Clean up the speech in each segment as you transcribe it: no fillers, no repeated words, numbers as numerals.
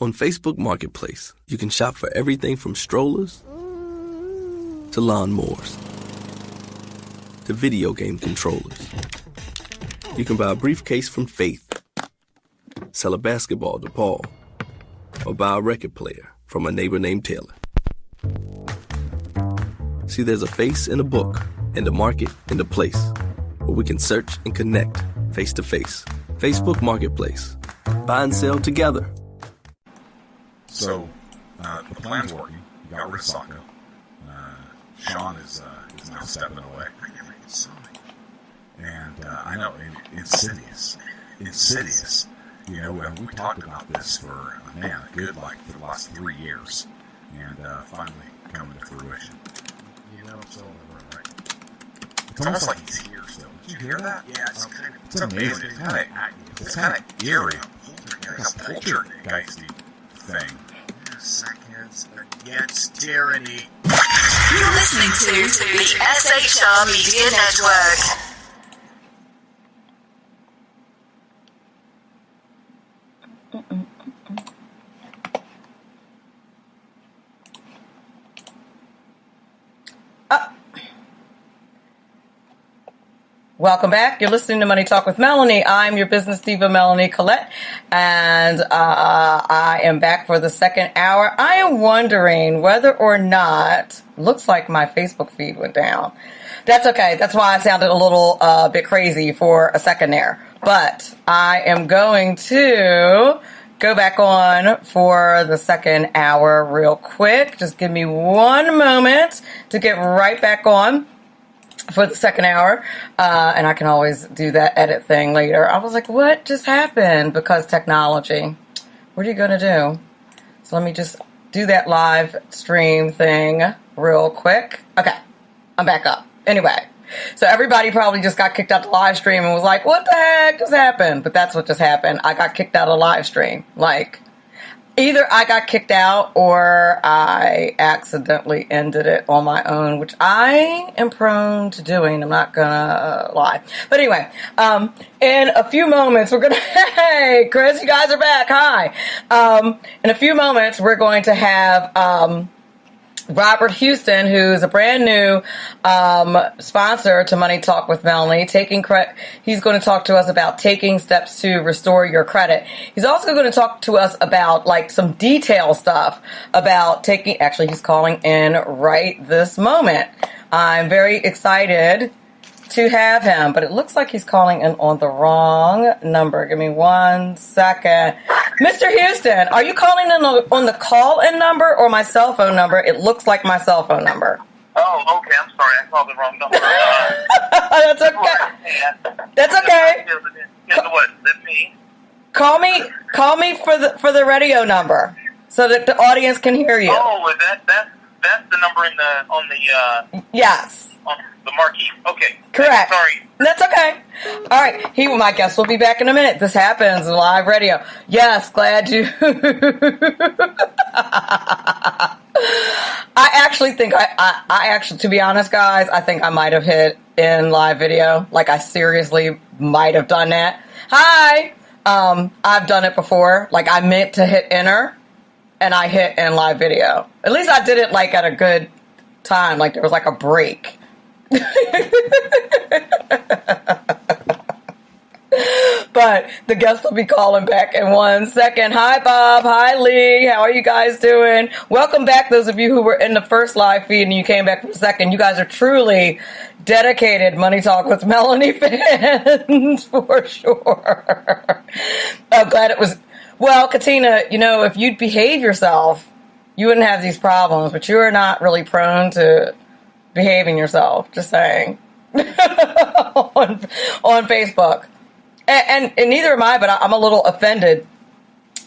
On Facebook Marketplace, you can shop for everything from strollers to lawnmowers to video game controllers. You can buy a briefcase from Faith, sell a basketball to Paul, or buy a record player from a neighbor named Taylor. See, there's a face in a book, and a market in a place where we can search and connect face to face. Facebook Marketplace. Buy and sell together. So, the plan's working. You got rid of Socko. Sean is now stepping away. I never even saw it. And I know, insidious. Insidious. You know, and we talked about this for, man, a good, for the last 3 years. And finally coming to fruition. You know, it's over, right? It's almost like he's here still. Did you hear that? Yeah, it's kind of... It's amazing. It's kind of eerie. Like a poltergeisty thing. Seconds against tyranny. You're listening to the SHR Media Network. Welcome back. You're listening to Money Talk with Melanie. I'm your business diva, Melanie Collette, and I am back for the second hour. I am wondering whether or not, looks like my Facebook feed went down. That's okay. That's why I sounded a little bit crazy for a second there. But I am going to go back on for the second hour real quick. Just give me one moment to get right back on for the second hour, and I can always do that edit thing later. I was like, what just happened? Because technology. What are you going to do? So let me just do that live stream thing real quick. Okay, I'm back up. Anyway, so everybody probably just got kicked out the live stream and was like, what the heck just happened? But that's what just happened. I got kicked out of live stream. Like, either I got kicked out or I accidentally ended it on my own, which I am prone to doing. I'm not gonna lie. But anyway, in a few moments, we're gonna, hey, Chris, you guys are back. Hi. In a few moments, we're going to have, Robert Houston, who's a brand new sponsor to Money Talk with Melanie, he's going to talk to us about taking steps to restore your credit. He's also going to talk to us about like some detail stuff about actually he's calling in right this moment. I'm very excited to have him, but it looks like he's calling in on the wrong number. Give me 1 second. Mr. Houston, are you calling in on the call-in number or my cell phone number? It looks like my cell phone number. Oh, okay. I'm sorry. I called the wrong number. That's okay. That's okay. What? Is it me? Call me for the radio number so that the audience can hear you. Oh, that's the number on the yes. On the marquee. Okay. Correct. Sorry. That's okay. All right. My guest will be back in a minute. This happens live radio. Yes, glad you. I actually think to be honest, guys, I think I might have hit in live video. Like I seriously might have done that. Hi. I've done it before. Like I meant to hit enter and I hit in live video. At least I did it like at a good time. Like there was like a break. But the guest will be calling back in 1 second. Hi, Bob. Hi, Lee. How are you guys doing? Welcome back, those of you who were in the first live feed and you came back for a second. You guys are truly dedicated Money Talk with Melanie fans for sure. I'm glad it was. Well, Katina, if you'd behave yourself, you wouldn't have these problems, but you are not really prone to behaving yourself, just saying, on Facebook. And neither am I, but I'm a little offended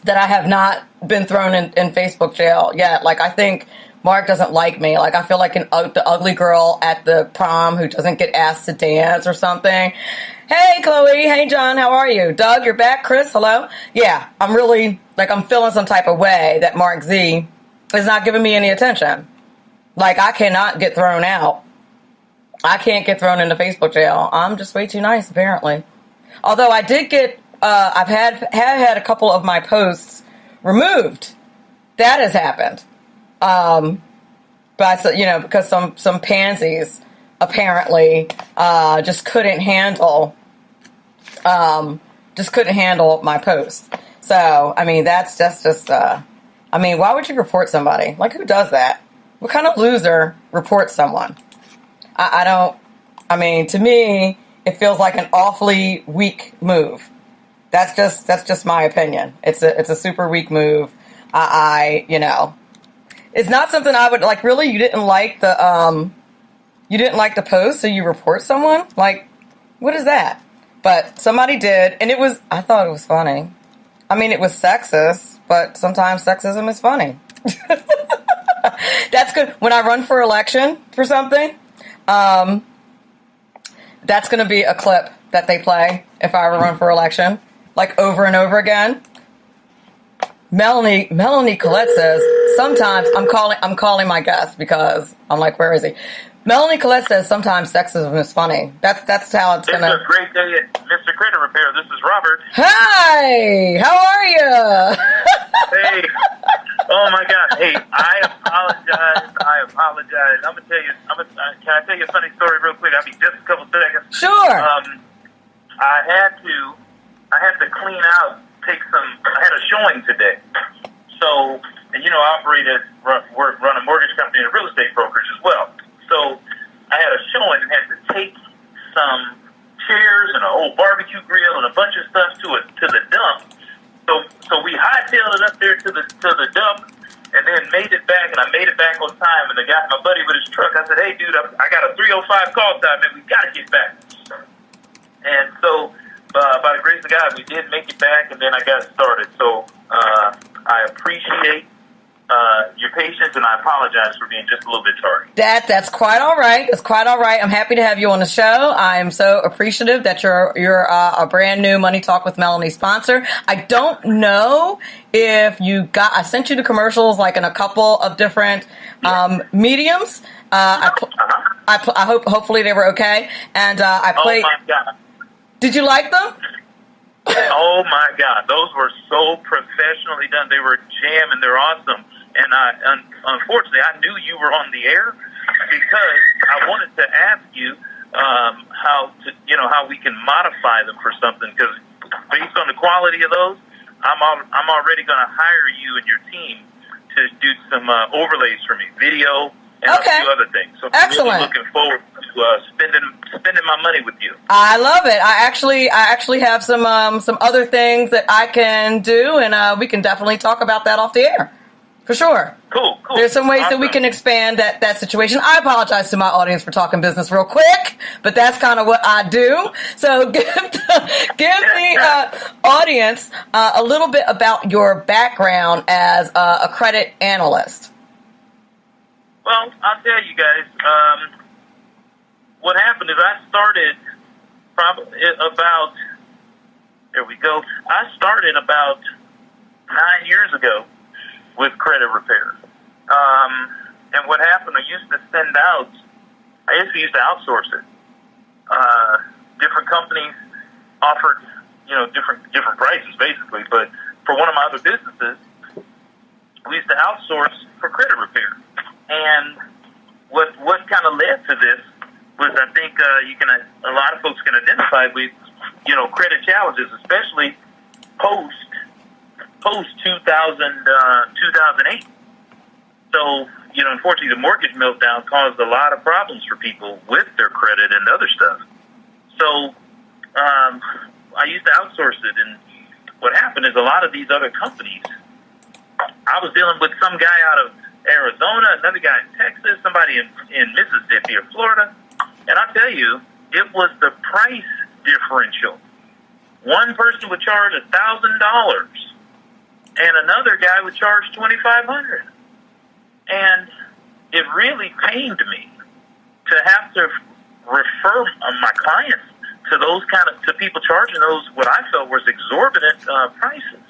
that I have not been thrown in Facebook jail yet. Like, I think Mark doesn't like me. Like, I feel like the ugly girl at the prom who doesn't get asked to dance or something. Hey, Chloe. Hey, John. How are you? Doug, you're back. Chris, hello. Yeah, I'm really, I'm feeling some type of way that Mark Z is not giving me any attention. Like, I cannot get thrown out. I can't get thrown into Facebook jail. I'm just way too nice, apparently. Although I did get, I've had a couple of my posts removed. That has happened. But because some pansies apparently just couldn't handle my post. So I mean, that's just why would you report somebody? Like, who does that? What kind of loser reports someone? I don't. I mean, to me, it feels like an awfully weak move. That's just my opinion. It's a super weak move. It's not something I would like. Really, you didn't like the post, so you report someone? Like, what is that? But somebody did, and I thought it was funny. I mean, it was sexist, but sometimes sexism is funny. That's good. When I run for election for something, that's going to be a clip that they play if I ever run for election, like over and over again. Melanie Collette says, sometimes I'm calling my guest because I'm like, where is he? Melanie Collette says sometimes sexism is funny. That's how it's gonna. It's a great day at Mr. Credit Repair. This is Robert. Hi, how are you? Hey, oh my God. Hey, I apologize. I'm gonna tell you. Can I tell you a funny story real quick? I'll be just a couple seconds. Sure. I had to clean out. I had a showing today. So, and I run a mortgage company and a real estate brokerage as well. So I had a showing and had to take some chairs and an old barbecue grill and a bunch of stuff to the dump. So we hightailed it up there to the dump and then made it back, and I made it back on time. And the guy, my buddy with his truck, I said, "Hey, dude, I got a 3:05 call time, and we got to get back." And so, by the grace of God, we did make it back, and then I got started. So I appreciate your patience, and I apologize for being just a little bit tardy. That's quite all right. That's quite all right. I'm happy to have you on the show. I am so appreciative that you're a brand new Money Talk with Melanie sponsor. I don't know if I sent you the commercials like in a couple of different mediums. I hope hopefully they were okay. And I played. Oh my God. Did you like them? Oh my God, those were so professionally done. They were jam and they're awesome. And unfortunately, I knew you were on the air because I wanted to ask you how we can modify them for something. Because based on the quality of those, I'm already going to hire you and your team to do some overlays for me, video and a few other things. So I'm really looking forward to spending my money with you. I love it. I actually have some other things that I can do, and we can definitely talk about that off the air. For sure. Cool. There's some ways that we can expand that situation. I apologize to my audience for talking business real quick, but that's kind of what I do. So give the audience a little bit about your background as a credit analyst. Well, I'll tell you guys, what happened is I started I started about 9 years ago with credit repair. And what happened, I used to outsource it. Different companies offered, different prices basically, but for one of my other businesses, we used to outsource for credit repair. And what kind of led to this was, I think a lot of folks can identify with, credit challenges, especially post 2008. So, unfortunately, the mortgage meltdown caused a lot of problems for people with their credit and other stuff. So, I used to outsource it, and what happened is a lot of these other companies, I was dealing with some guy out of Arizona, another guy in Texas, somebody in Mississippi or Florida, and I tell you, it was the price differential. One person would charge $1,000, and another guy would charge $2,500, and it really pained me to have to refer my clients to to people charging those what I felt was exorbitant prices,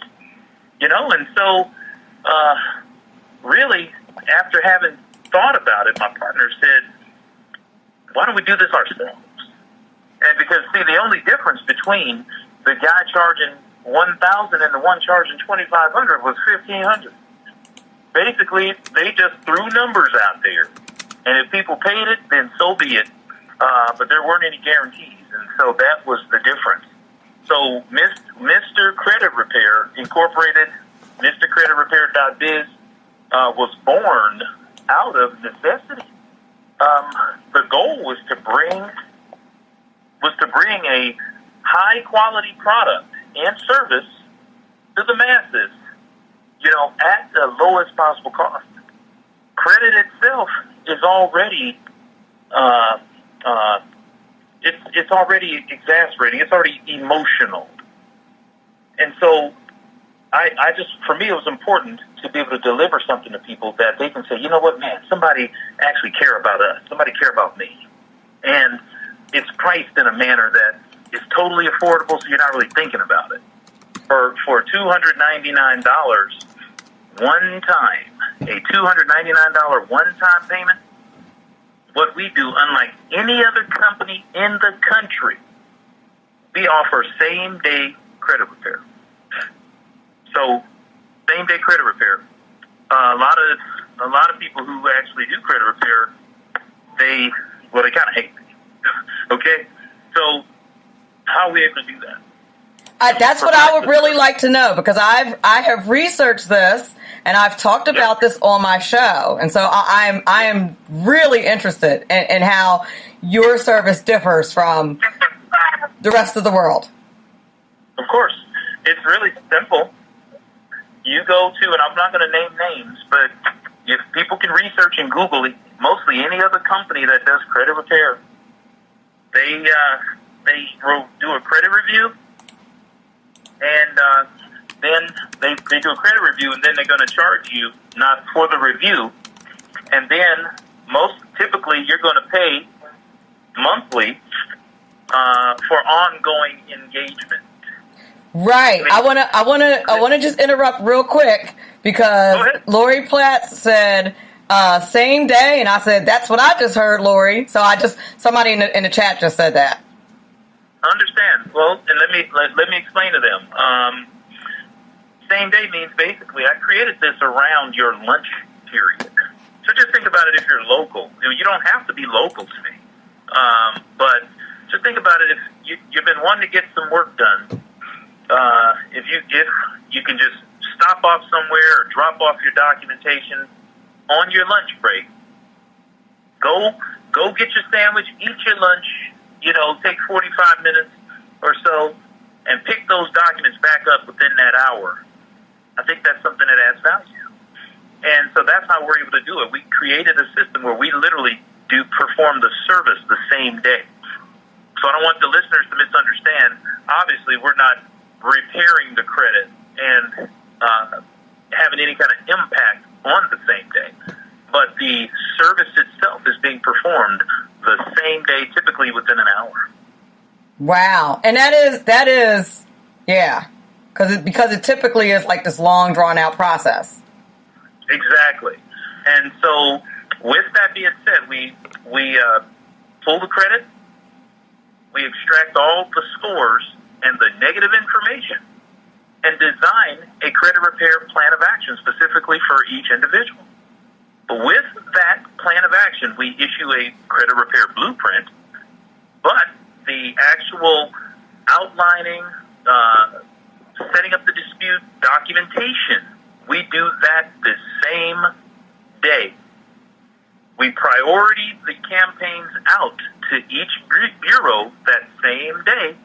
and so really, after having thought about it, my partner said, "Why don't we do this ourselves?" And because, see, the only difference between the guy charging $1,000 and the one charging $2,500 was $1,500. Basically, they just threw numbers out there, and if people paid it, then so be it. But there weren't any guarantees, and so that was the difference. So Mr. Credit Repair Incorporated, MrCreditRepair.biz, was born out of necessity. The goal was to bring a high quality product and service to the masses, at the lowest possible cost. Credit itself is already it's already exasperating. It's already emotional. And so for me, it was important to be able to deliver something to people that they can say, you know what, man, somebody actually care about us. Somebody care about me. And it's priced in a manner that is totally affordable, so you're not really thinking about it. For $299 one time, a $299 one-time payment, what we do, unlike any other company in the country, we offer same-day credit repair. So, same-day credit repair. A lot of people who actually do credit repair, they kind of hate me. Okay, so how are we able to do that? That's what I would really like to know, because I have researched this and I've talked about this on my show, and so I am really interested in how your service differs from the rest of the world. Of course, it's really simple. You go to, and I'm not going to name names, but if people can research and Google it, mostly any other company that does credit repair, they do a credit review, and then they do a credit review, and then they're going to charge you not for the review, and then typically you're going to pay monthly for ongoing engagement. Right. I want to just interrupt real quick, because Lori Platts said same day, and I said that's what I just heard, Lori. So somebody in the chat just said that. I understand. Well, and let me explain to them. Same day means basically I created this around your lunch period. So just think about it if you're local. You don't have to be local to me, but just think about it if you've been wanting to get some work done. If you can just stop off somewhere or drop off your documentation on your lunch break, go get your sandwich, eat your lunch, take 45 minutes or so, and pick those documents back up within that hour. I think that's something that adds value. And so that's how we're able to do it. We created a system where we literally do perform the service the same day. So I don't want the listeners to misunderstand. Obviously, we're not repairing the credit and having any kind of impact on the same day. But the service itself is being performed the same day, typically within an hour. Wow. And that is, yeah, because it typically is like this long, drawn-out process. Exactly. And so with that being said, we pull the credit, we extract all the scores and the negative information, and design a credit repair plan of action specifically for each individual. But with that plan of action, we issue a credit repair blueprint, but the actual outlining, setting up the dispute, documentation, we do that the same day. We priority the campaigns out to each bureau that same day.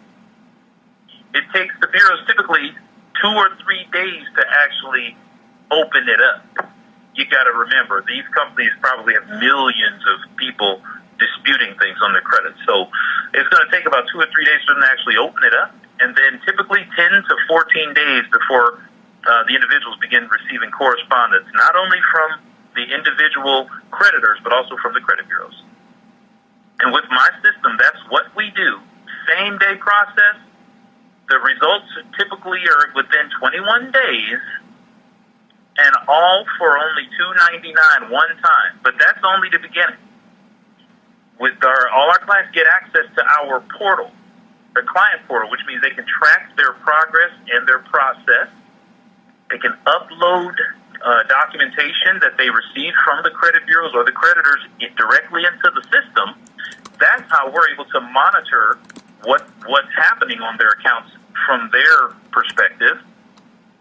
It takes the bureaus typically 2 or 3 days to actually open it up. You got to remember, these companies probably have millions of people disputing things on their credit. So it's going to take about 2 or 3 days for them to actually open it up, and then typically 10 to 14 days before the individuals begin receiving correspondence, not only from the individual creditors, but also from the credit bureaus. And with my system, that's what we do. Same day process. The results typically are within 21 days, and all for only $299 one time. But that's only the beginning. All our clients get access to our portal. their client portal, which means they can track their progress and their process. They can upload documentation that they receive from the credit bureaus or the creditors directly into the system. That's how we're able to monitor what's happening on their accounts from their perspective.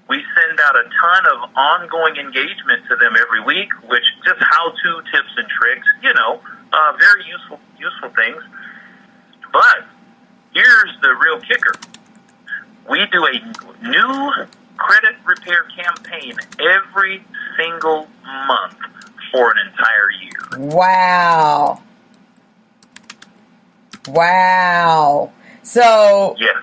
We send out a ton of ongoing engagement to them every week, which just how-to tips and tricks, very useful things. But here's the real kicker. We do a new credit repair campaign every single month for an entire year. Wow. So, yes.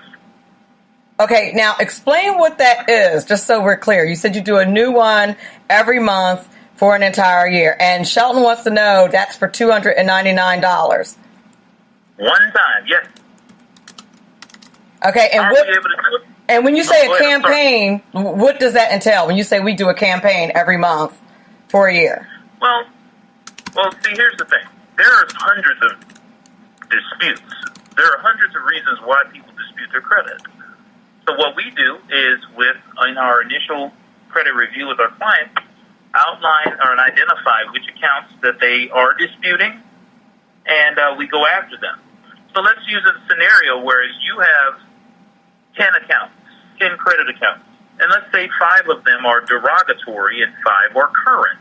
Okay, now explain what that is, just so we're clear. You said you do a new one every month for an entire year. And Shelton wants to know that's for $299. One time, yes. Okay, and Are we able to do it? And when you say No, a go ahead, I'm campaign, what does that entail? When you say we do a campaign every month for a year? Well, see, here's the thing. There are hundreds of disputes. There are hundreds of reasons why people dispute their credit. So what we do is, in our initial credit review with our client, outline or identify which accounts that they are disputing, and we go after them. So let's use a scenario where you have 10 accounts, 10 credit accounts, and let's say 5 of them are derogatory and 5 are current.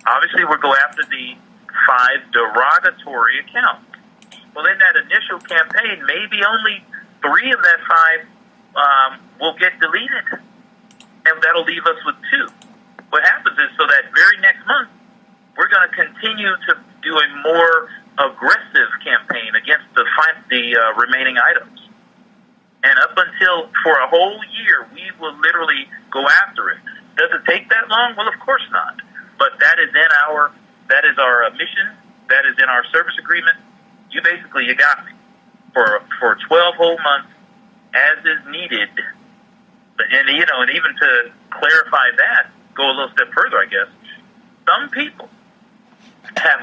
Obviously, we'll go after the 5 derogatory accounts. Well, in that initial campaign, maybe only 3 of that 5 will get deleted, and that'll leave us with 2. What happens is, so that very next month, we're going to continue to do a more aggressive campaign against the remaining items. And up until, for a whole year, we will literally go after it. Does it take that long? Well, of course not. But that is our mission. That is in our service agreement. You got me for 12 whole months, as is needed. And even to clarify that, go a little step further, I guess. Some people have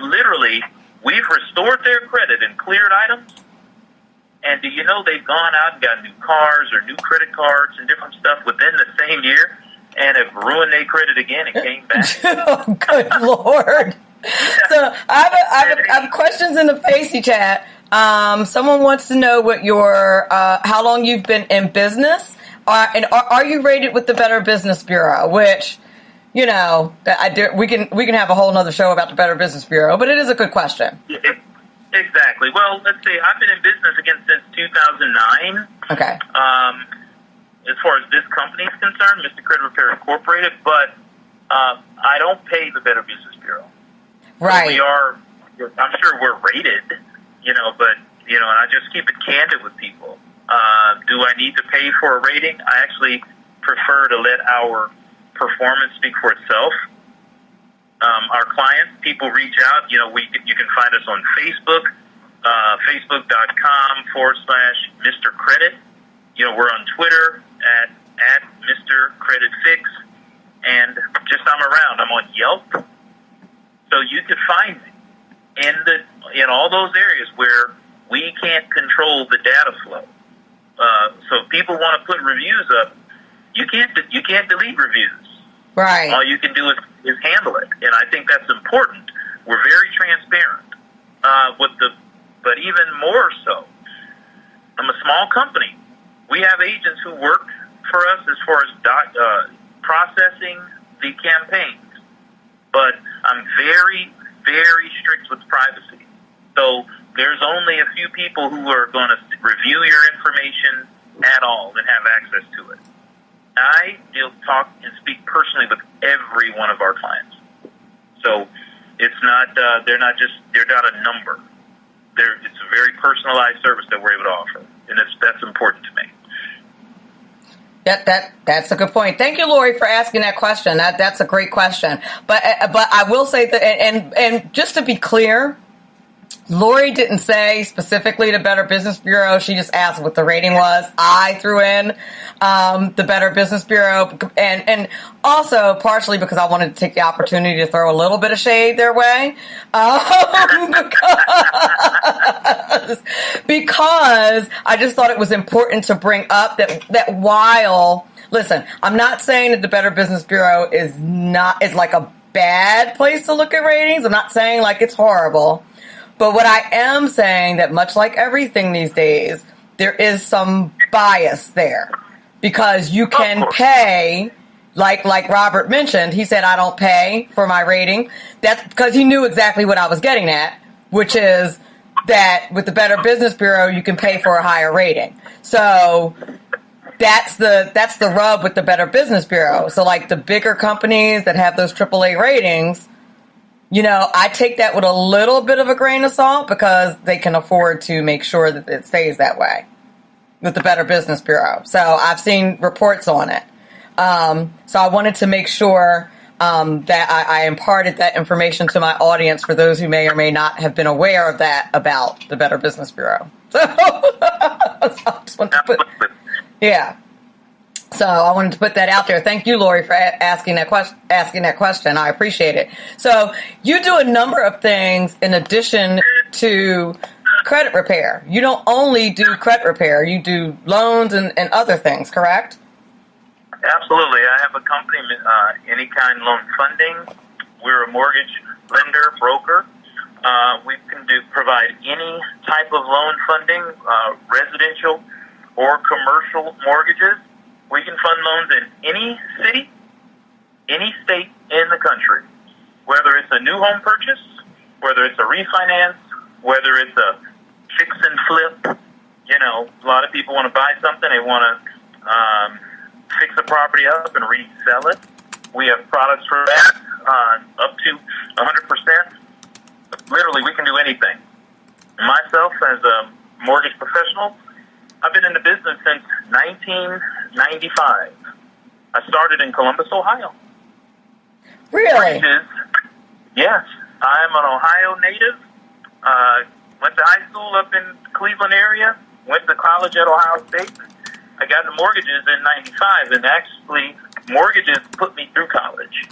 we've restored their credit and cleared items. And do you know they've gone out and got new cars or new credit cards and different stuff within the same year and have ruined their credit again and came back? Oh, good Lord. So I have questions in the Facey chat. Someone wants to know what how long you've been in business, and are you rated with the Better Business Bureau? Which, we can have a whole nother show about the Better Business Bureau, but it is a good question. Exactly. Well, let's see. I've been in business again since 2009. Okay. As far as this company is concerned, Mr. Credit Repair Incorporated, but I don't pay the Better Business Bureau. Right. So I'm sure we're rated, but, and I just keep it candid with people. Do I need to pay for a rating? I actually prefer to let our performance speak for itself. Our clients, people reach out. You can find us on Facebook, facebook.com/Mr. Credit. We're on Twitter at Mr. Credit Fix, and I'm around. I'm on Yelp, so you could find me in all those areas where we can't control the data flow. So if people want to put reviews up, you can't delete reviews. Right. All you can do is handle it, and I think that's important. We're very transparent. But even more so, I'm a small company. We have agents who work for us as far as processing the campaigns, but I'm very, very strict with privacy. So there's only a few people who are going to review your information at all and have access to it. I talk and speak personally with every one of our clients. So it's not, they're not a number. It's a very personalized service that we're able to offer, and that's important to me. That's a good point. Thank you, Lori, for asking that question. That's a great question. But I will say that, and just to be clear, Lori didn't say specifically the Better Business Bureau. She just asked what the rating was. I threw in the Better Business Bureau, and also partially because I wanted to take the opportunity to throw a little bit of shade their way, because I just thought it was important to bring up that while, listen, I'm not saying that the Better Business Bureau is like a bad place to look at ratings. I'm not saying like it's horrible. But what I am saying that much like everything these days, there is some bias there because you can pay, like Robert mentioned, he said, I don't pay for my rating. That's because he knew exactly what I was getting at, which is that with the Better Business Bureau, you can pay for a higher rating. So that's the rub with the Better Business Bureau. So like the bigger companies that have those AAA ratings, you know, I take that with a little bit of a grain of salt because they can afford to make sure that it stays that way with the Better Business Bureau. So I've seen reports on it. So I wanted to make sure that I imparted that information to my audience for those who may or may not have been aware of that about the Better Business Bureau. So, I just wanted to put, yeah. So I wanted to put that out there. Thank you, Lori, for asking that question. I appreciate it. So you do a number of things in addition to credit repair. You don't only do credit repair. You do loans and other things, correct? Absolutely. I have a company, Any Kind Loan Funding. We're a mortgage lender, broker. We can provide any type of loan funding, residential or commercial mortgages. We can fund loans in any city, any state in the country, whether it's a new home purchase, whether it's a refinance, whether it's a fix and flip. You know, a lot of people want to buy something. They want to fix a property up and resell it. We have products for that, up to 100%. Literally, we can do anything. Myself, as a mortgage professional, I've been in the business since 1995. I started in Columbus, Ohio. Really? Yes. I'm an Ohio native. Went to high school up in Cleveland area. Went to college at Ohio State. I got into mortgages in 95, and actually, mortgages put me through college.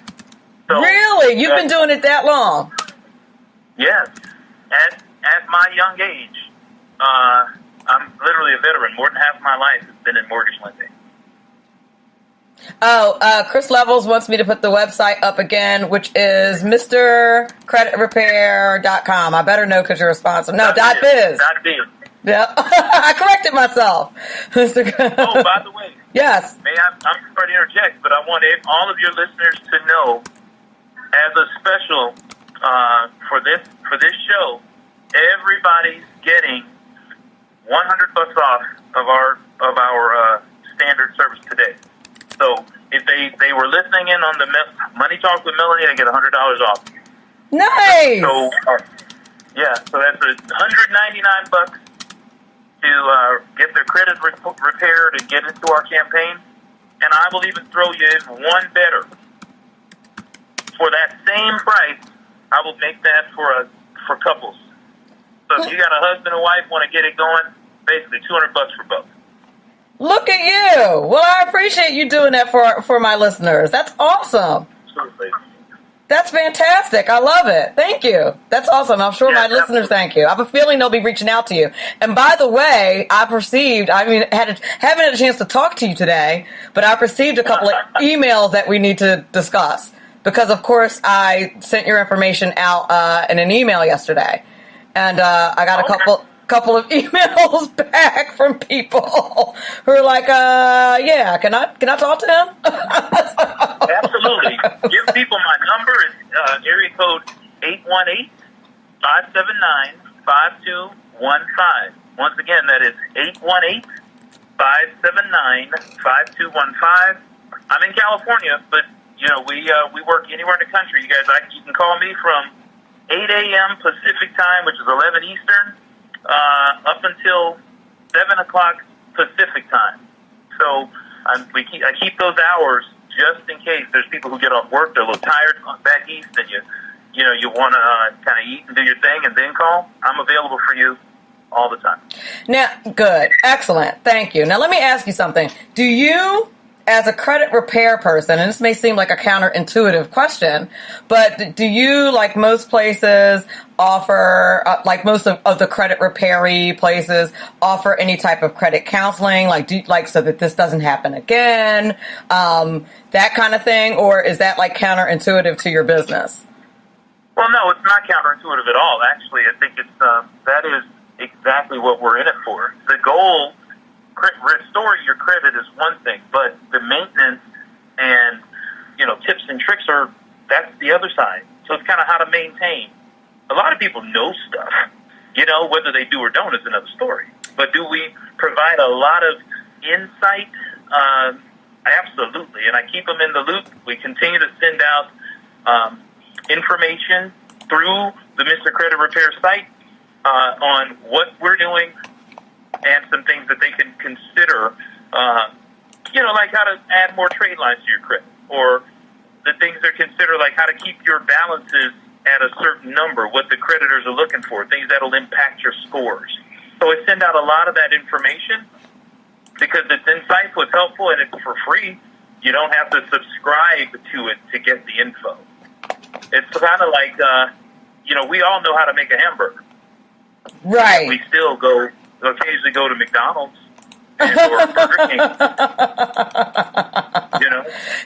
So, really? You've been doing it that long? Yes. At my young age, I'm literally a veteran. More than half of my life has been in mortgage lending. Oh, Chris Levels wants me to put the website up again, which is MrCreditRepair.com. I better know because you're responsive. No, .biz. .biz. Yeah, I corrected myself. Oh, by the way. Yes. I'm sorry to interject, but I want all of your listeners to know, as a special for this show, everybody's getting $100 off of our standard service today. So if they were listening in on the Money Talk with Melanie, they get $100 off. Nice. So yeah, so that's $199 to get their credit repaired and get into our campaign. And I will even throw you in one better. For that same price, I will make that for couples. So if you got a husband and wife want to get it going, basically $200 for both. Look at you. Well, I appreciate you doing that for my listeners. That's awesome. Absolutely. That's fantastic. I love it. Thank you. That's awesome. I'm sure my listeners thank you. I have a feeling they'll be reaching out to you. And by the way, haven't had a chance to talk to you today, but I've received a couple of emails that we need to discuss because, of course, I sent your information out in an email yesterday. And I got a couple of emails back from people who are like, yeah, can I talk to him? Absolutely. Give people my number. It's area code 818-579-5215. Once again, that is 818-579-5215. I'm in California, but you know we work anywhere in the country. You guys, you can call me from 8 a.m. Pacific time, which is 11 Eastern, up until 7 o'clock Pacific time. So I keep those hours just in case there's people who get off work, they're a little tired back east, and you want to kind of eat and do your thing and then call, I'm available for you all the time. Now, good. Excellent. Thank you. Now, let me ask you something. Do you, as a credit repair person, and this may seem like a counterintuitive question, but do you, like most places, offer, like most of the credit repair-y places, offer any type of credit counseling, so that this doesn't happen again, that kind of thing? Or is that like counterintuitive to your business? Well, no, it's not counterintuitive at all. Actually, I think that is exactly what we're in it for. The goal, restoring your credit is one thing, but the maintenance and, tips and tricks that's the other side. So it's kind of how to maintain. A lot of people know stuff, whether they do or don't is another story. But do we provide a lot of insight? Absolutely. And I keep them in the loop. We continue to send out information through the Mr. Credit Repair site on what we're doing and some things that they can consider, like how to add more trade lines to your credit, or the things they consider, like how to keep your balances at a certain number, what the creditors are looking for, things that will impact your scores. So I send out a lot of that information because it's insightful, it's helpful, and it's for free. You don't have to subscribe to it to get the info. It's kind of like, we all know how to make a hamburger. Right. We still occasionally go to McDonald's or Burger King.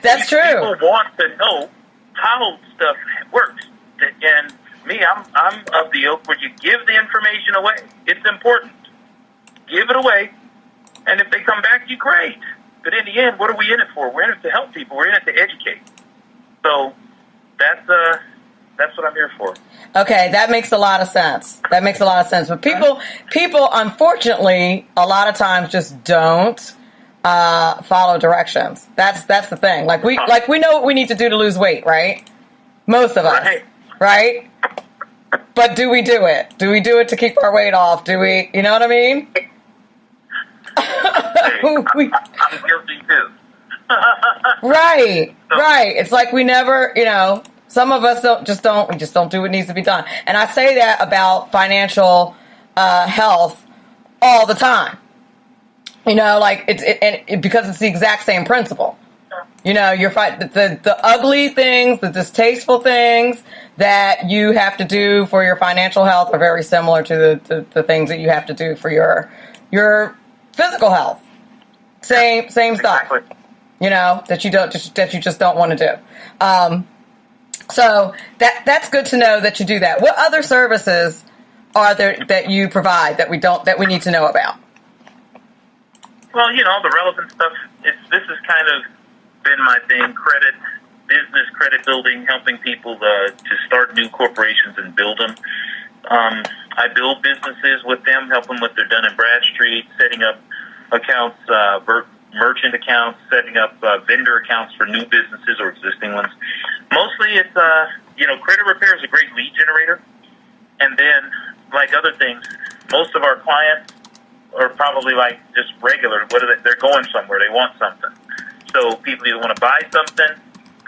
That's true. People want to know how stuff works. And me, I'm of the ilk where you give the information away. It's important. Give it away. And if they come back, you great. But in the end, what are we in it for? We're in it to help people. We're in it to educate. So that's what I'm here for. Okay, that makes a lot of sense. But people, unfortunately, a lot of times just don't follow directions. That's the thing. Like we know what we need to do to lose weight, right? Most of us, right? But do we do it? Do we do it to keep our weight off? Do we? You know what I mean? I'm guilty too. Right. It's like we never, some of us we just don't do what needs to be done. And I say that about financial health all the time. Because it's the exact same principle. You're fighting the ugly things, the distasteful things that you have to do for your financial health are very similar to the things that you have to do for your physical health. Same stuff. Exactly. That you just don't want to do. So that's good to know that you do that. What other services are there that you provide that we need to know about? Well, the relevant stuff. This has kind of been my thing: business credit building, helping people to start new corporations and build them. I build businesses with them, help them with their Dun & Bradstreet, setting up accounts, merchant accounts, setting up vendor accounts for new businesses or existing ones. Mostly it's, credit repair is a great lead generator. And then, like other things, most of our clients are probably like just regular. They're going somewhere. They want something. So people either want to buy something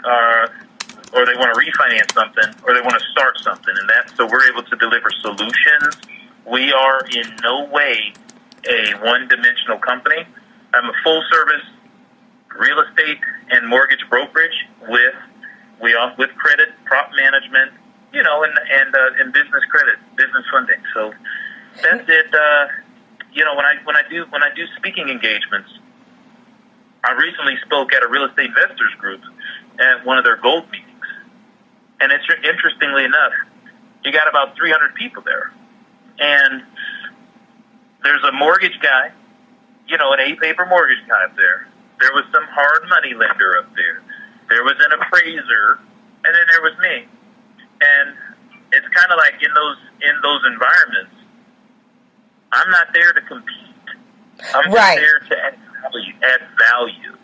or they want to refinance something or they want to start something. And so we're able to deliver solutions. We are in no way a one-dimensional company. I'm a full-service real estate and mortgage brokerage with credit, prop management, and business credit, business funding. So that's it. When I do speaking engagements, I recently spoke at a real estate investors group at one of their gold meetings, and it's interestingly enough, you got about 300 people there, and there's a mortgage guy. An A-paper mortgage guy up there. There was some hard money lender up there. There was an appraiser, and then there was me. And it's kind of like in those environments, I'm not there to compete. I'm just there to add value.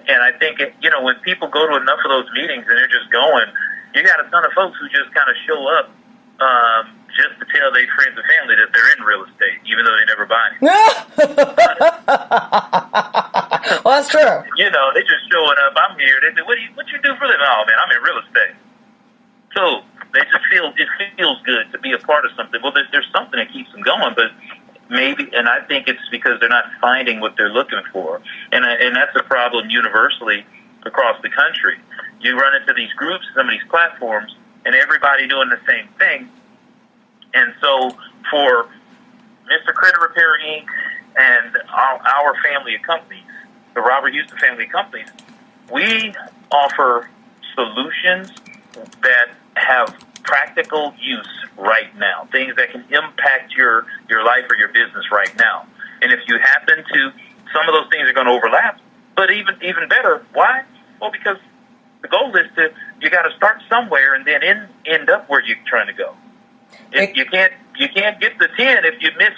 And I think when people go to enough of those meetings and they're just going, you got a ton of folks who just kind of show up just to tell their friends and family that they're in real estate, even though they never buy. Well, that's true. They just showing up. I'm here. They say, what you do for a living? Oh, man, I'm in real estate. So they just feels good to be a part of something. Well, there's something that keeps them going, but maybe, and I think it's because they're not finding what they're looking for, and that's a problem universally across the country. You run into these groups, some of these platforms, and everybody doing the same thing. And so for Mr. Credit Repair Inc. and our family of companies, the Robert Houston family of companies, we offer solutions that have practical use right now, things that can impact your life or your business right now. And if you happen to, some of those things are going to overlap, but even better, why? Well, because the goal is you got to start somewhere and then end up where you're trying to go. You can't get the 10 if you miss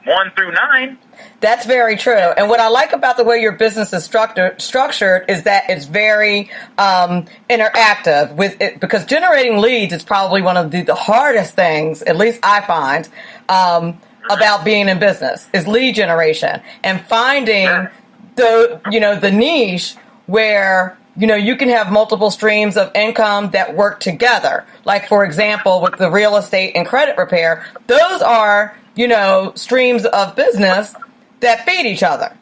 1 through 9. That's very true. And what I like about the way your business is structured is that it's very interactive with it, because generating leads is probably one of the hardest things, at least I find, about being in business is lead generation and finding the niche where you can have multiple streams of income that work together. Like, for example, with the real estate and credit repair, those are, streams of business that feed each other.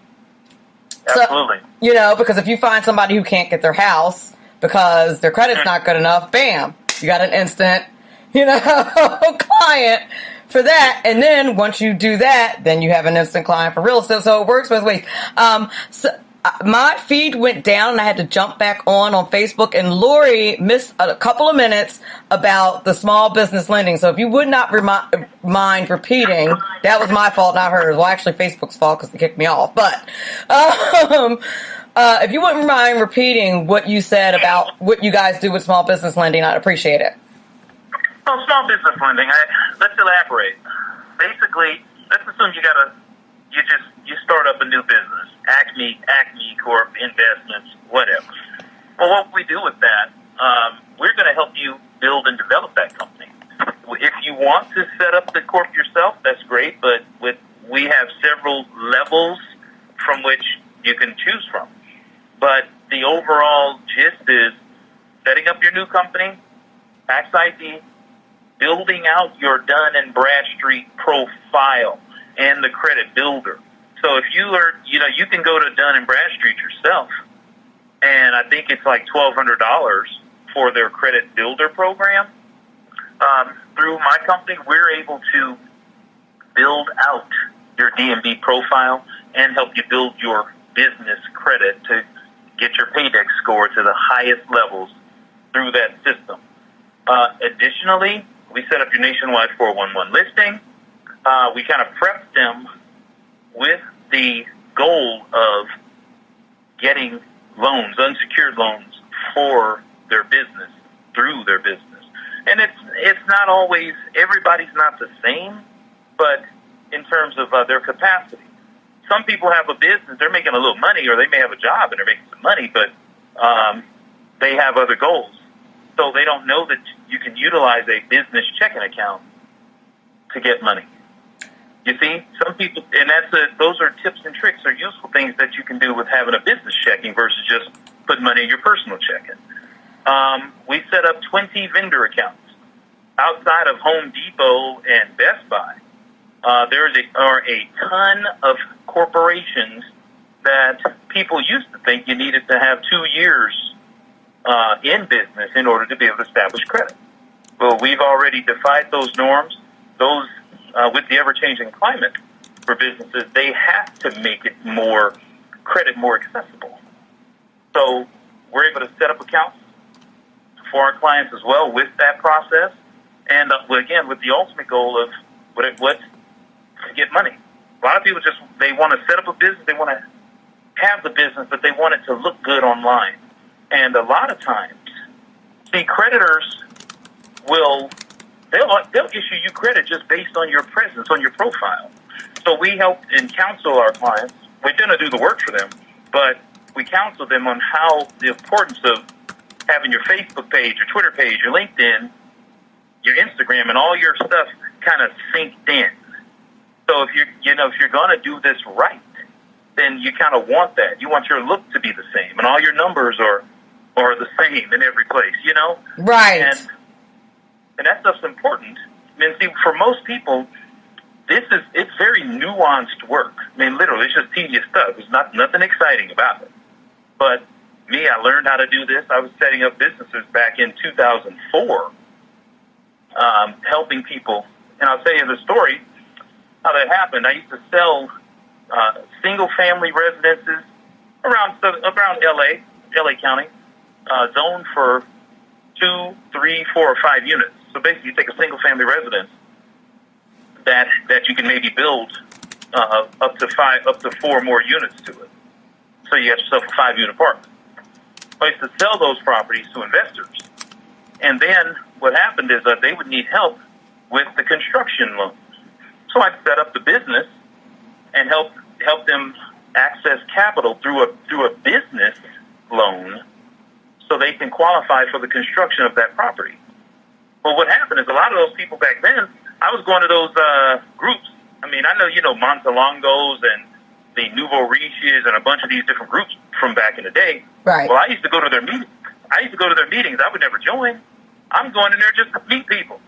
Absolutely. So, because if you find somebody who can't get their house because their credit's not good enough, bam, you got an instant, client for that. And then once you do that, then you have an instant client for real estate. So it works both ways. My feed went down and I had to jump back on Facebook, and Lori missed a couple of minutes about the small business lending. So if you would not mind repeating, that was my fault, not hers. Well, actually Facebook's fault because they kicked me off. But if you wouldn't mind repeating what you said about what you guys do with small business lending, I'd appreciate it. Well, small business lending, let's elaborate. Basically, let's assume you start up a new business, Acme Corp, investments, whatever. Well, what we do with that, we're going to help you build and develop that company. If you want to set up the corp yourself, that's great, but we have several levels from which you can choose from. But the overall gist is setting up your new company, tax ID, building out your Dun & Bradstreet profile and the credit builder. So if you are, you can go to Dun & Bradstreet yourself, and I think it's like $1,200 for their credit builder program. Through my company, we're able to build out your D&B profile and help you build your business credit to get your Paydex score to the highest levels through that system. Additionally, we set up your nationwide 411 listing. We kind of prep them with the goal of getting loans, unsecured loans for their business, through their business. And it's not always, everybody's not the same, but in terms of their capacity. Some people have a business, they're making a little money, or they may have a job and they're making some money, but they have other goals. So they don't know that you can utilize a business checking account to get money. You see, some people, and those are tips and tricks or useful things that you can do with having a business checking versus just putting money in your personal checking. We set up 20 vendor accounts outside of Home Depot and Best Buy. There are a ton of corporations that people used to think you needed to have 2 years in business in order to be able to establish credit. Well, we've already defied those norms. Those with the ever-changing climate for businesses, they have to make it more accessible. So we're able to set up accounts for our clients as well with that process, and again, with the ultimate goal of what to get money. A lot of people they want to set up a business, they want to have the business, but they want it to look good online. And a lot of times, creditors they'll issue you credit just based on your presence, on your profile. So we help and counsel our clients. We're going to do the work for them, but we counsel them on how the importance of having your Facebook page, your Twitter page, your LinkedIn, your Instagram, and all your stuff kind of synced in. So if you're going to do this right, then you kind of want that. You want your look to be the same, and all your numbers are the same in every place, Right. And that stuff's important. I mean, see, for most people, it's very nuanced work. I mean, literally, it's just tedious stuff. There's nothing exciting about it. But me, I learned how to do this. I was setting up businesses back in 2004, helping people. And I'll tell you the story, how that happened. I used to sell single-family residences around LA County, zoned for 2, 3, 4, or 5 units. So basically, you take a single-family residence that you can maybe build up to 4 more units to it. So you have yourself a 5-unit apartment. I used to sell those properties to investors. And then what happened is that they would need help with the construction loans. So I'd set up the business and help them access capital through a business loan so they can qualify for the construction of that property. Well, what happened is a lot of those people back then, I was going to those groups. I mean, I know, Montelongos and the Nouveau Riches and a bunch of these different groups from back in the day. Right. Well, I used to go to their meetings. I would never join. I'm going in there just to meet people.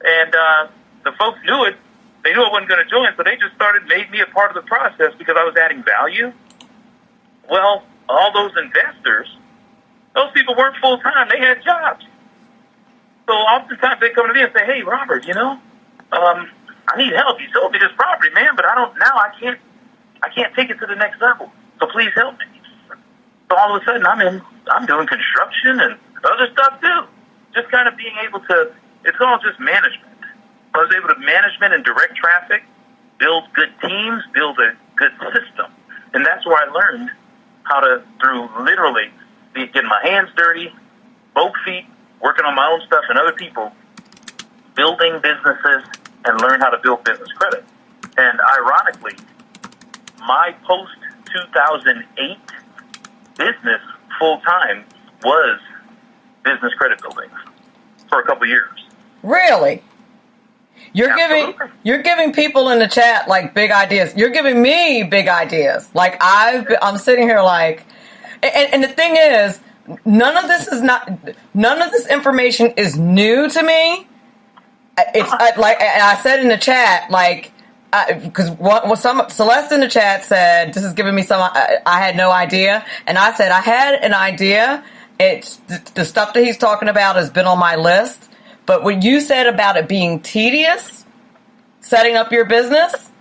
And the folks knew it. They knew I wasn't going to join, so they just made me a part of the process because I was adding value. Well, all those investors, those people weren't full-time. They had jobs. So oftentimes they come to me and say, "Hey, Robert, I need help. You sold me this property, man, but I can't take it to the next level. So please help me." So all of a sudden I'm doing construction and other stuff too. Just kind of being able to, it's all just management. I was able to management and direct traffic, build good teams, build a good system. And that's where I learned how to, through literally getting my hands dirty, both feet, working on my own stuff and other people, building businesses and learn how to build business credit. And ironically, my post-2008 business full-time was business credit building for a couple of years. Really? Absolutely. You're giving people in the chat like big ideas. You're giving me big ideas. Like I'm sitting here like, and the thing is, none of this information is new to me. It's like, and I said in the chat, like, because Celeste in the chat said, this is giving me I had no idea. And I said, I had an idea. It's the stuff that he's talking about has been on my list. But what you said about it being tedious, setting up your business,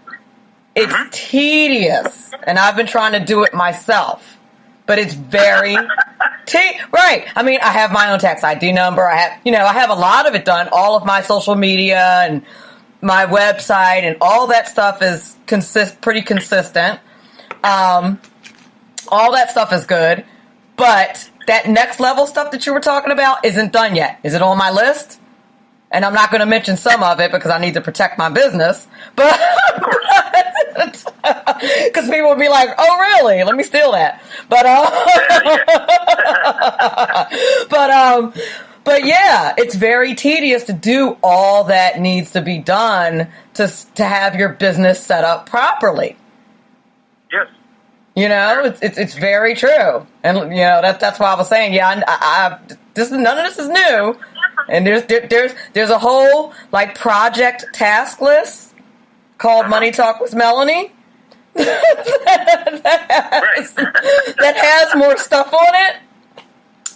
it's tedious. And I've been trying to do it myself. But it's very right. I mean, I have my own tax ID number. I have a lot of it done. All of my social media and my website and all that stuff is pretty consistent. All that stuff is good. But that next level stuff that you were talking about isn't done yet. Is it on my list? And I'm not going to mention some of it because I need to protect my business. But because people would be like, "Oh, really? Let me steal that." But yeah, it's very tedious to do all that needs to be done to have your business set up properly. Yes. It's very true, and that's why I was saying, none of this is new, and there's a whole like project task list called Money Talk with Melanie that has more stuff on it,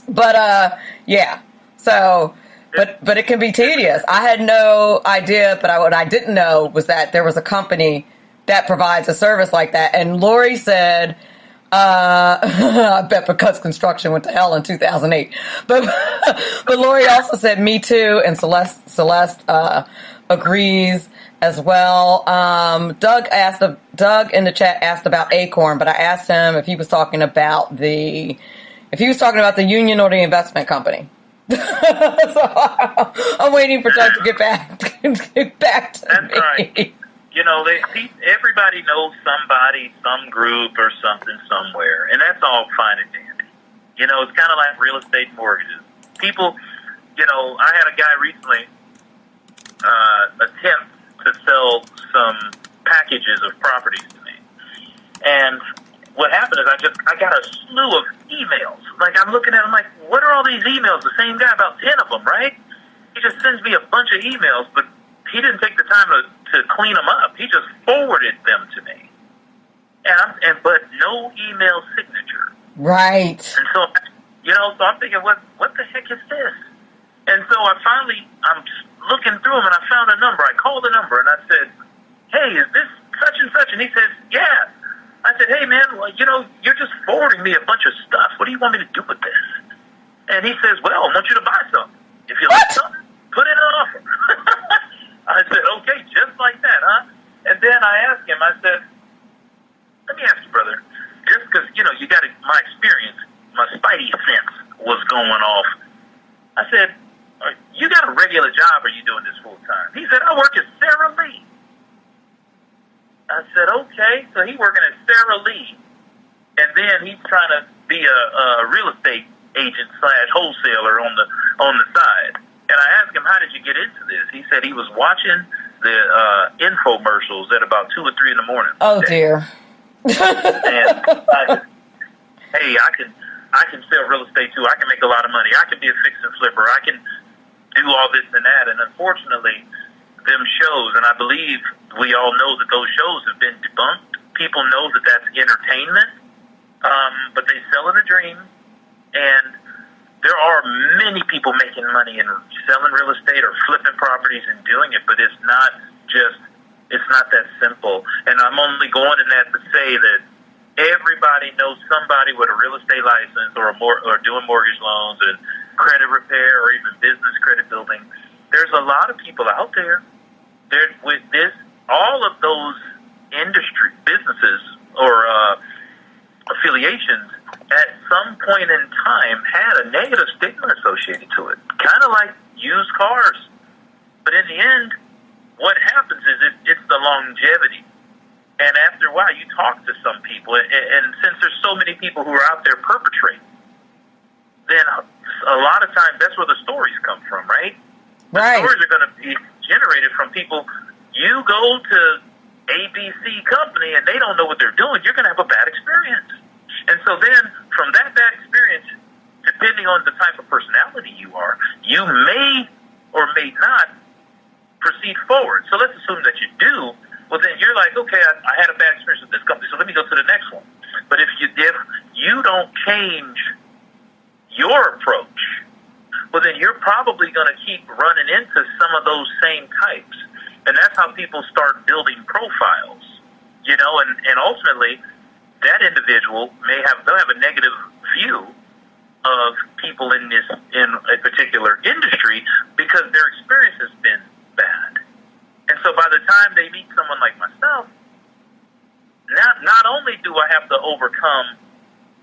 but yeah. So, but it can be tedious. I had no idea, but what I didn't know was that there was a company that provides a service like that. And Lori said, I bet because construction went to hell in 2008. But Lori also said, me too. And Celeste agrees as well. Doug in the chat asked about Acorn, but I asked him if he was talking about the union or the investment company. So I'm waiting for Doug to get back to me. That's right. Everybody knows somebody, some group or something somewhere, and that's all fine and dandy. It's kind of like real estate mortgages. People, I had a guy recently attempt to sell some packages of properties to me. And what happened is I got a slew of emails. Like, I'm looking at them like, what are all these emails? The same guy, about 10 of them, right? He just sends me a bunch of emails, but he didn't take the time to clean them up. He just forwarded them to me. But no email signature. Right. And so, so I'm thinking, what the heck is this? And so I'm looking through them, and I found a number. I called the number, and I said, hey, is this such and such? And he says, yeah. I said, hey, man, well, you're just forwarding me a bunch of stuff. What do you want me to do with this? And he says, well, I want you to buy something. If you like something, put in an offer. I said, okay, just like that, huh? And then I asked him, I said, let me ask you, brother, just because, you got my experience, my spidey sense was going off. I said, you got a regular job, or are you doing this full time? He said, I work at Sara Lee. I said, okay. So he's working at Sara Lee, and then he's trying to be a real estate agent / wholesaler on the side. And I asked him, how did you get into this? He said he was watching the infomercials at about 2 or 3 in the morning. Oh, dear. And I said, hey, I can sell real estate too. I can make a lot of money. I can be a fix and flipper. I can do all this and that. And unfortunately, them shows, and I believe we all know that those shows have been debunked. People know that that's entertainment, but they sell in a dream. And there are many people making money in selling real estate or flipping properties and doing it, but it's not that simple. And I'm only going in that to say that everybody knows somebody with a real estate license or doing mortgage loans and credit repair or even business credit building. There's a lot of people out there with this. All of those industry businesses or affiliations at some point in time had a negative stigma associated to it, kind of like used cars. But in the end, what happens is it's the longevity. And after a while, you talk to some people, and since there's so many people who are out there perpetrating, then a lot of times that's where the stories come from, right? Right. The stories are going to be generated from people. You go to ABC company and they don't know what they're doing, you're going to have a bad experience. And so then from that bad experience, depending on the type of personality you are, you may or may not proceed forward. So let's assume that you do. Well, then you're like, okay, I had a bad experience with this company, so let me go to the next one. But if you don't change your approach, well, then you're probably going to keep running into some of those same types. And that's how people start building profiles, and ultimately that individual they'll have a negative view of people in a particular industry because their experience has been bad. And so by the time they meet someone like myself, not only do I have to overcome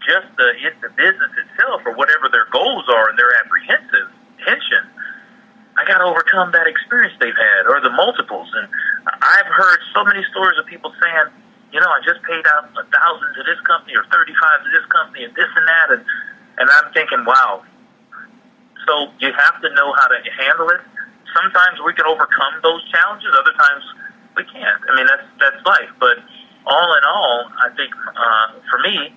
just the business itself or whatever their goals are and their apprehension, I got to overcome that experience they've had or the multiples. And I've heard so many stories of people saying, I just paid out 1,000 to this company or 35 to this company and this and that. And I'm thinking, wow. So you have to know how to handle it. Sometimes we can overcome those challenges. Other times we can't. I mean, that's life. But all in all, I think for me,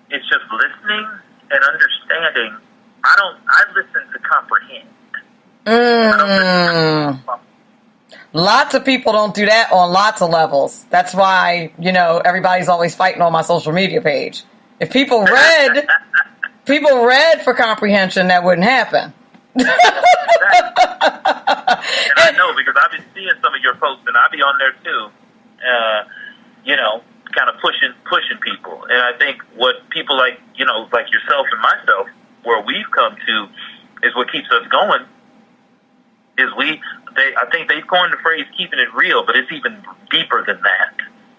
it's just listening and understanding. I listen to comprehend. Lots of people don't do that on lots of levels. That's why, everybody's always fighting on my social media page. If people read for comprehension, that wouldn't happen. And I know because I've been seeing some of your posts, and I'll be on there too. Kind of pushing people. And I think what people like yourself and myself, where we've come to, is what keeps us going. I think they've coined the phrase "keeping it real," but it's even deeper than that.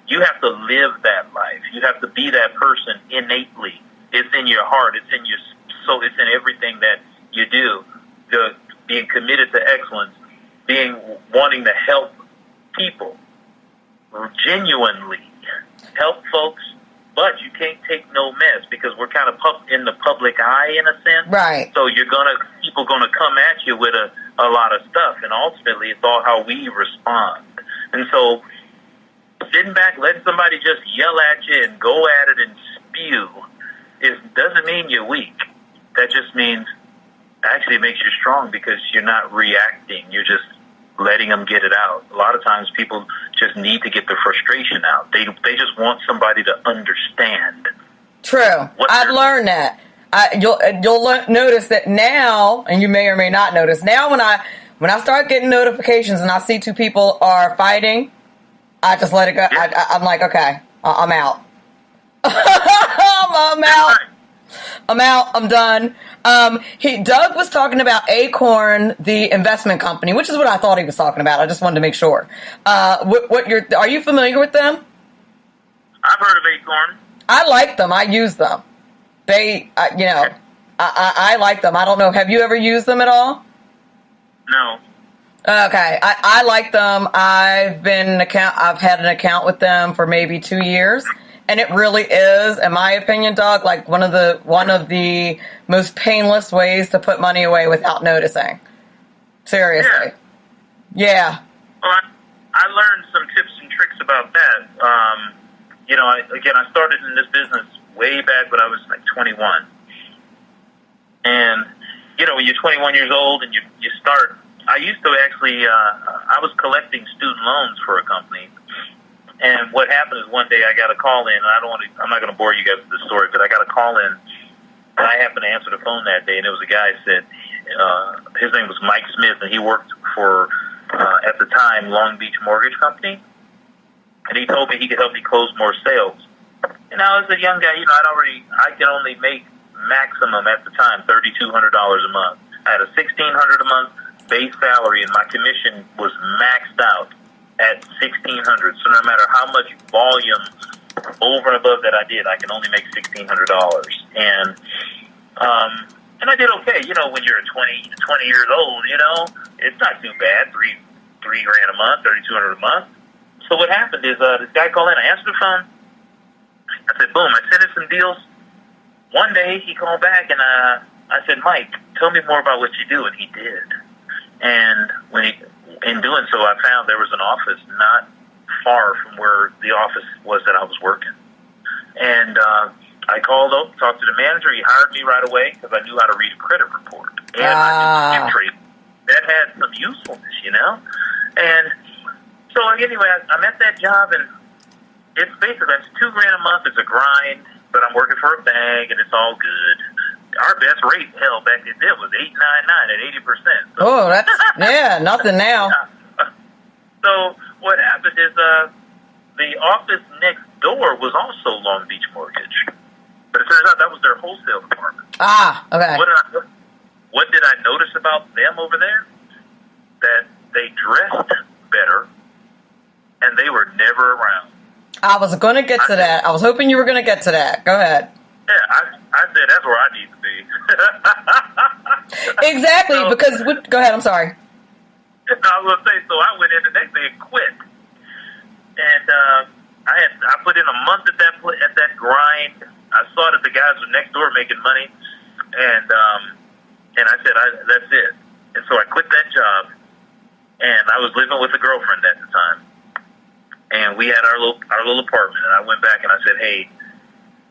You have to live that life. You have to be that person innately. It's in your heart. It's in your soul. It's in everything that you do. Being committed to excellence, wanting to help people, genuinely help folks, but you can't take no mess because we're kind of in the public eye in a sense. Right. So people gonna come at you with a lot of stuff, and ultimately it's all how we respond. And so sitting back, letting somebody just yell at you and go at it and spew doesn't mean you're weak. That just means actually it makes you strong because you're not reacting. You're just letting them get it out. A lot of times people just need to get their frustration out. They just want somebody to understand. True. I've learned that. You'll notice that now, and you may or may not notice, now when I start getting notifications and I see two people are fighting, I just let it go. Yeah. I'm like, okay, I'm out. I'm out. I'm out. I'm done. Doug was talking about Acorn, the investment company, which is what I thought he was talking about. I just wanted to make sure. Are you familiar with them? I've heard of Acorn. I like them. I use them. They, I like them. I don't know. Have you ever used them at all? No. Okay. I like them. I've had an account with them for maybe 2 years. And it really is, in my opinion, Doug, like one of the most painless ways to put money away without noticing. Seriously. Yeah. Well, I learned some tips and tricks about that. I started in this business way back when I was like 21. And, when you're 21 years old and you start, I used to actually, I was collecting student loans for a company. And what happened is one day I got a call in, and I'm not going to bore you guys with the story, but I got a call in, and I happened to answer the phone that day, and it was a guy said, his name was Mike Smith, and he worked for, at the time, Long Beach Mortgage Company, and he told me he could help me close more sales. And I was a young guy, I could only make maximum at the time $3,200 a month. I had a $1,600 a month base salary, and my commission was maxed out at $1,600. So no matter how much volume over and above that I did, I can only make $1,600. And I did okay. When you're 20 years old, it's not too bad. $3,000 a month, $3,200 a month. So what happened is this guy called in. I answered the phone. I said, boom. I sent him some deals. One day he called back and I said, Mike, tell me more about what you do. And he did. And in doing so, I found there was an office not far from where the office was that I was working. And I called up, talked to the manager. He hired me right away because I knew how to read a credit report. And I knew skip trade. That had some usefulness, And so anyway, I'm at that job, and it's basically, it's $2,000 a month. It's a grind, but I'm working for a bank, and it's all good. Our best rate, hell, back then was $8.99 at 80%. So, that's nothing now. So what happened is the office next door was also Long Beach Mortgage, but it turns out that was their wholesale department. Okay. What did I notice about them over there? That they dressed better, and they were never around. I was going to get to that. I was hoping you were going to get to that. Go ahead. Yeah, I said that's where I need to be. Exactly, because go ahead. I'm sorry. I was going to say, so I went in the next day and quit, and I put in a month at that grind. I saw that the guys were next door making money, and I said that's it. And so I quit that job, and I was living with a girlfriend at the time, and we had our little apartment. And I went back and I said, hey,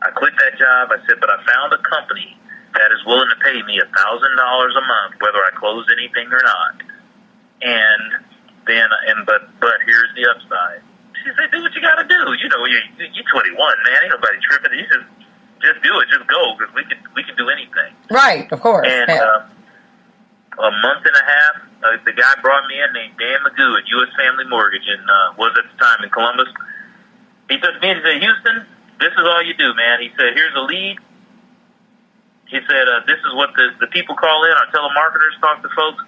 I quit that job. I said, but I found a company that is willing to pay me $1,000 a month, whether I close anything or not. And then, but here's the upside. She said, do what you got to do. You're 21, man. Ain't nobody tripping. You just do it. Just go, because we can do anything. Right, of course. And a month and a half, the guy brought me in named Dan Magoo at U.S. Family Mortgage, and was at the time in Columbus. He took me and he said, Houston, this is all you do, man. He said, here's a lead. He said, this is what the people call in. Our telemarketers talk to folks.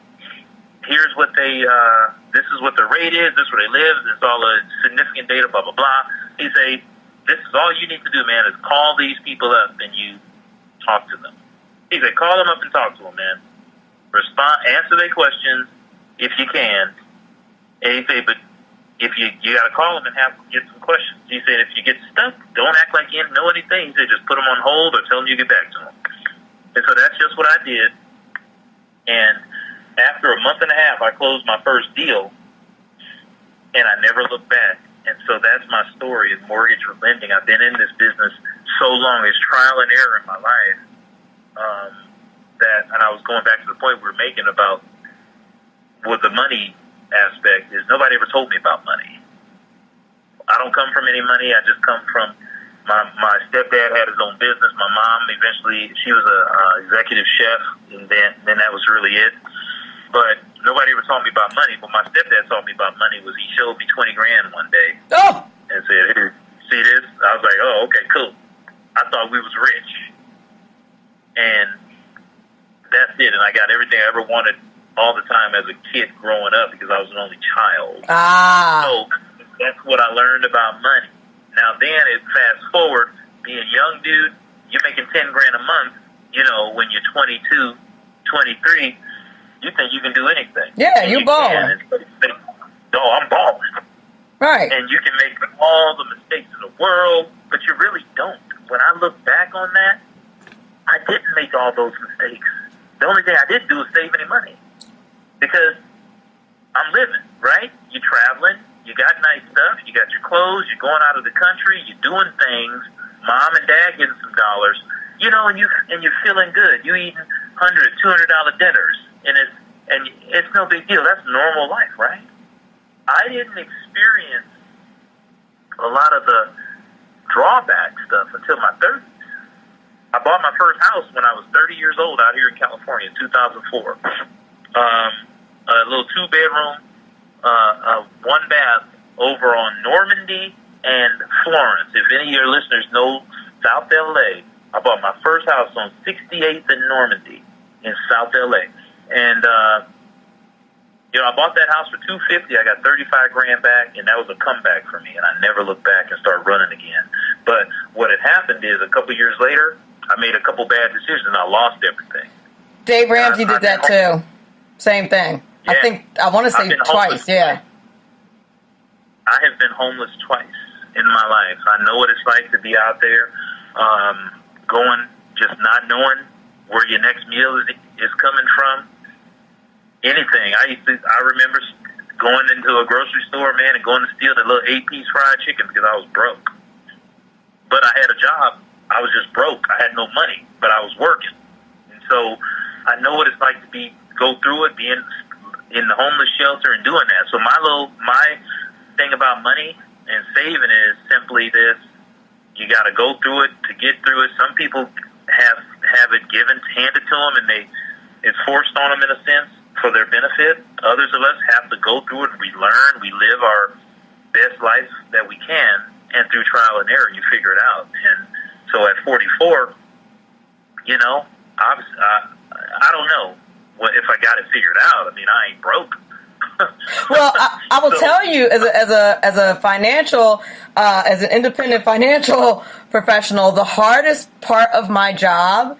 Here's what this is what the rate is. This is where they live. This is all the significant data, blah, blah, blah. He said, this is all you need to do, man, is call these people up and you talk to them. He said, call them up and talk to them, man. Answer their questions if you can. And he said, but if you got to call them and get some questions. He said, if you get stuck, don't act like you didn't know anything. He said, just put them on hold or tell them you get back to them. And so that's just what I did. And after a month and a half, I closed my first deal, and I never looked back. And so that's my story of mortgage lending. I've been in this business so long. It's trial and error in my life that, and I was going back to the point we were making about with the money aspect, is nobody ever told me about money. I don't come from any money. I just come from my stepdad had his own business. My mom eventually, she was a executive chef, and then that was really it. But nobody ever taught me about money. But my stepdad taught me about money. Was he showed me $20,000 one day and said, "Here, see this?" I was like, "Oh, okay, cool." I thought we was rich, and that's it. And I got everything I ever wanted all the time as a kid growing up because I was an only child. So that's what I learned about money. Now then, it fast forward, being a young dude, you're making $10,000 a month. You know, when you're 22, 23, you think you can do anything. Yeah, you balling. No, I'm balling. Right. And you can make all the mistakes in the world, but you really don't. When I look back on that, I didn't make all those mistakes. The only thing I didn't do was save any money. Because I'm living, right? You're traveling, you got nice stuff, you got your clothes, you're going out of the country, you're doing things, mom and dad getting some dollars, you know, and you're feeling good. You eating $100, $200 dinners, and it's no big deal. That's normal life, right? I didn't experience a lot of the drawback stuff until my 30s. I bought my first house when I was 30 years old out here in California in 2004. A little 2-bedroom, 1 bath over on Normandy and Florence. If any of your listeners know South LA, I bought my first house on 68th and Normandy in South LA. And, you know, I bought that house for $250. I got $35,000 back, and that was a comeback for me. And I never looked back and started running again. But what had happened is a couple years later, I made a couple bad decisions, and I lost everything. Dave Ramsey did that too. Same thing. Yeah. I want to say twice. Yeah. I have been homeless twice in my life. I know what it's like to be out there, going, just not knowing where your next meal is coming from. Anything. I remember going into a grocery store, man, and going to steal the little 8-piece fried chicken because I was broke. But I had a job. I was just broke. I had no money, but I was working. And so I know what it's like to go through it, being in the homeless shelter and doing that. So my thing about money and saving is simply this: you got to go through it to get through it. Some people have it handed to them, and it's forced on them in a sense for their benefit. Others of us have to go through it, and we learn, we live our best life that we can, and through trial and error, you figure it out. And so at 44, you know, I don't know if I got it figured out. I mean, I ain't broke. Well, I will tell you, as a financial, as an independent financial professional, the hardest part of my job,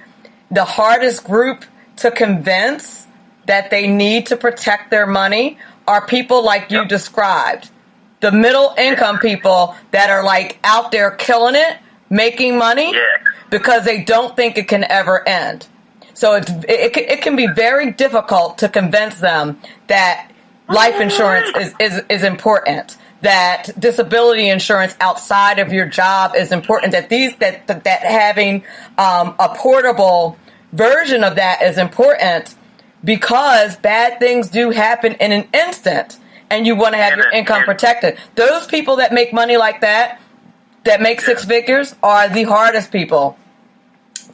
the hardest group to convince that they need to protect their money are people like you described. The middle income people that are like out there killing it, making money because they don't think it can ever end. So it can be very difficult to convince them that life insurance is important, that disability insurance outside of your job is important, that having a portable version of that is important, because bad things do happen in an instant, and you want to have your income protected. Those people that make money like that make 6 figures, are the hardest people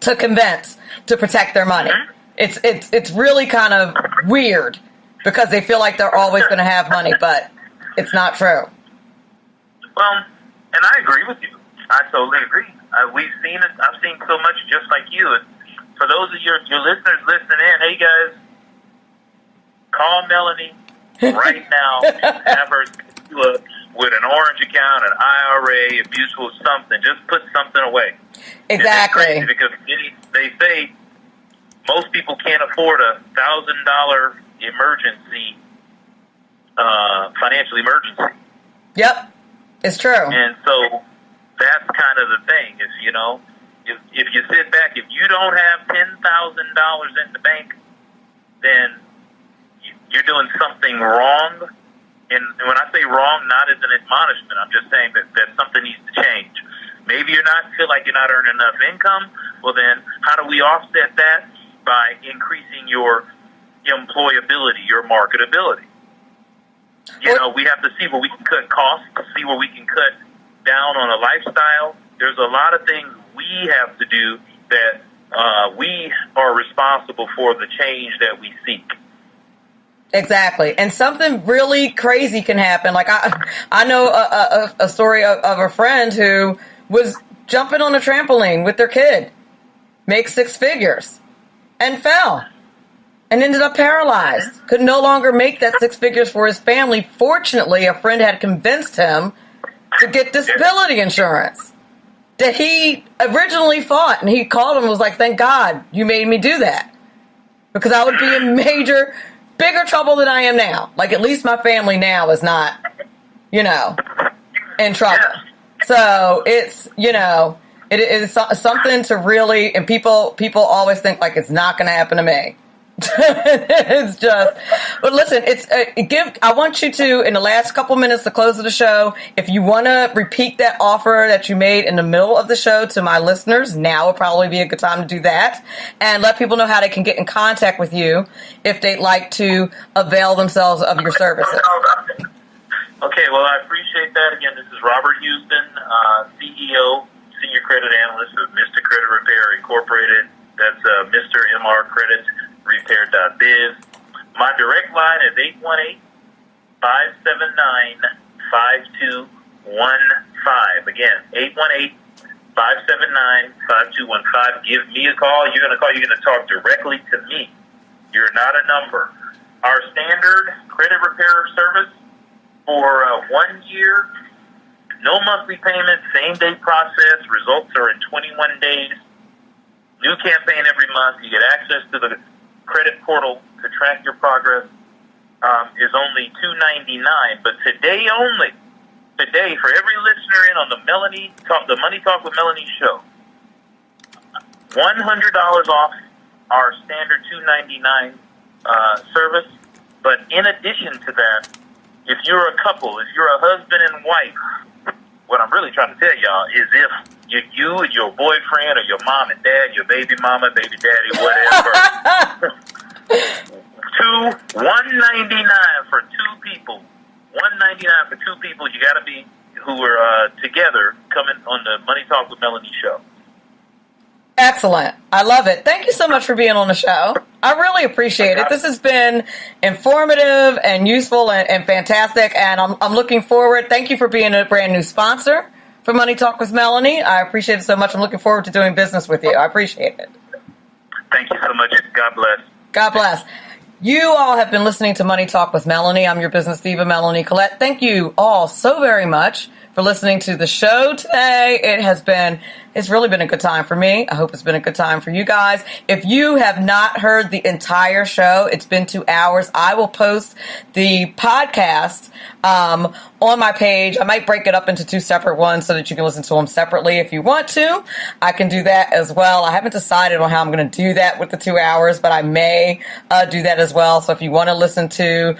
to convince to protect their money. It's really kind of weird, because they feel like they're always going to have money, but it's not true. Well, and I agree with you. I totally agree. We've seen it. I've seen so much just like you. And for those of your listeners listening in, hey guys, call Melanie right now and have her with an orange account, an IRA, a mutual something. Just put something away. Exactly. It's crazy because they say most people can't afford $1,000 emergency, financial emergency. Yep, it's true. And so that's kind of the thing. Is, you know, if you sit back, if you don't have $10,000 in the bank, then you're doing something wrong. And when I say wrong, not as an admonishment, I'm just saying that something needs to change. Maybe feel like you're not earning enough income. Well, then how do we offset that? by increasing your employability, your marketability. We have to see where we can cut costs, see where we can cut down on a lifestyle. There's a lot of things we have to do that we are responsible for the change that we seek. Exactly. And something really crazy can happen. Like I know a story of a friend who was jumping on a trampoline with their kid, make 6 figures, and fell and ended up paralyzed. Could no longer make that 6 figures for his family. Fortunately, a friend had convinced him to get disability insurance that he originally fought. And he called him and was like, thank God you made me do that, because I would be in bigger trouble than I am now. Like, at least my family now is not, in trouble. So it's, it is something to really, and people always think like it's not going to happen to me. It's just, but listen, I want you to, in the last couple minutes to close of the show, if you want to repeat that offer that you made in the middle of the show to my listeners, now would probably be a good time to do that, and let people know how they can get in contact with you if they'd like to avail themselves of your services. Okay, well, I appreciate that. Again, this is Robert Houston, CEO, Senior Credit Analyst of Mr. Credit Repair Incorporated. That's Mr. MR Credit Repair.biz. My direct line is 818-579-5215. Again, 818-579-5215. Give me a call. You're going to talk directly to me. You're not a number. Our standard credit repair service for 1 year, no monthly payment, same-day process. Results are in 21 days. New campaign every month. You get access to the credit portal to track your progress. Is only $2.99. But today, for every listener in on the Money Talk with Melanie show, $100 off our standard $2.99 service. But in addition to that, if you're a couple, if you're a husband and wife, what I'm really trying to tell y'all is if you and your boyfriend or your mom and dad, your baby mama, baby daddy, whatever, $199 for 2 people. $199 for 2 people. You got to be who are together coming on the Money Talk with Melanie show. Excellent. I love it. Thank you so much for being on the show. I really appreciate it. This has been informative and useful and fantastic, and I'm looking forward. Thank you for being a brand new sponsor for Money Talk with Melanie. I appreciate it so much. I'm looking forward to doing business with you. I appreciate it. Thank you so much. God bless. God bless. You all have been listening to Money Talk with Melanie. I'm your business diva, Melanie Collette. Thank you all so very much for listening to the show today. It's really been a good time for me. I hope it's been a good time for you guys. If you have not heard the entire show, it's been 2 hours. I will post the podcast on my page. I might break it up into 2 separate ones so that you can listen to them separately if you want to. I can do that as well. I haven't decided on how I'm going to do that with the 2 hours, but I may do that as well. So if you want to listen to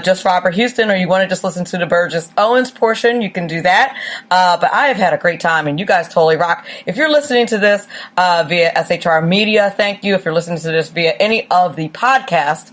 just Robert Houston, or you want to just listen to the Burgess Owens portion, you can do that. But I have had a great time, and you guys totally rock. If you're listening to this via SHR Media, thank you. If you're listening to this via any of the podcast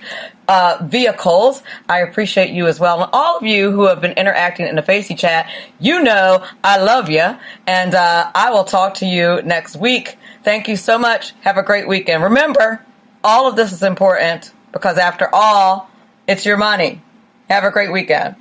vehicles, I appreciate you as well. And all of you who have been interacting in the Facey chat, I love you, and I will talk to you next week. Thank you so much. Have a great weekend. Remember, all of this is important because after all, it's your money. Have a great weekend.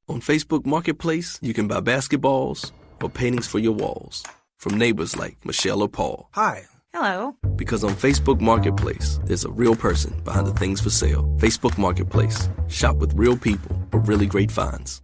On Facebook Marketplace, you can buy basketballs or paintings for your walls from neighbors like Michelle or Paul. Hi. Hello. Because on Facebook Marketplace, there's a real person behind the things for sale. Facebook Marketplace. Shop with real people for really great finds.